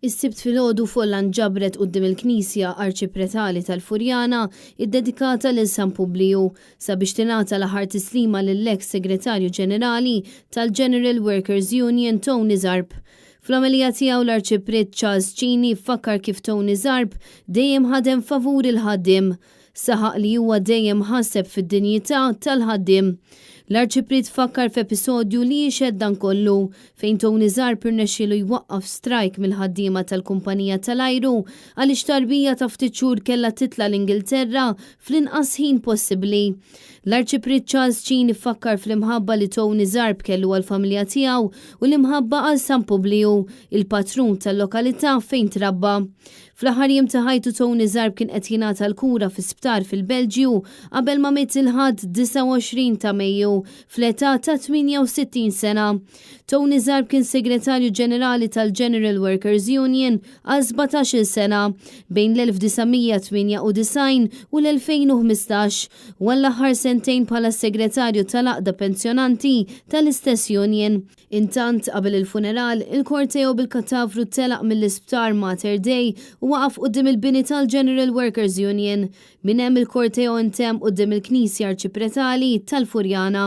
Is-sibt filgħodu folla nġabret quddiem il-Knisja Arċipretali tal-Furjana iddedikata lil San Publiju sabiex tingħata l-aħħar tislima lill-eks Segretarju Ġenerali tal-General Workers Union Tony Zarb. Fl-omelija tiegħu l-Arċipret Charles Cini fakkar kif Tony Zarb dejjem ħadem favur il-ħaddiem, saħaq li huwa dejjem ħasseb fid-dinjità tal-ħaddiem. L-Arċipret fakkar f'episodju li jixed dan kollu fejn Tony Zarb irnexxielu jwaqqaf strajk mill-ħaddiema tal-kumpanija tal-ajru għaliex tarbija ta' ftit xhur kellha titla' l-Ingilterra fl-inqas ħin possibbli. L-Arċipret Charles Cini fakkar fl-imħabba li Tony Zarb kellu għall-familja tiegħu u l-imħabba għal San Publiju, il-patrun tal-lokalità fejn trabba. Fl-aħħar jiem ta' ħajtu Tony Zarb kien qed jingħata l-kura fi sptar fil-Belġju qabel ma miet il-ħadd 29 ta' Mejju fl-età ta' 68 sena. Tony Zarb kien Segretarju Ġenerali tal-General Workers Union għal 17 sena bejn l-1998 u l-2015 u l-aħħar sentejn bħala Segretarju tal-Aqda Pensjonanti tal-istess Union. Intant qabel il-funeral, il-korteo bil-katavru telaq mill-isptar Mater Dei u waqaf quddiem il-bini tal-General Workers Union. Minn hemm il-korteo intemm quddiem il-Knisja Arċipretali tal-Furjana.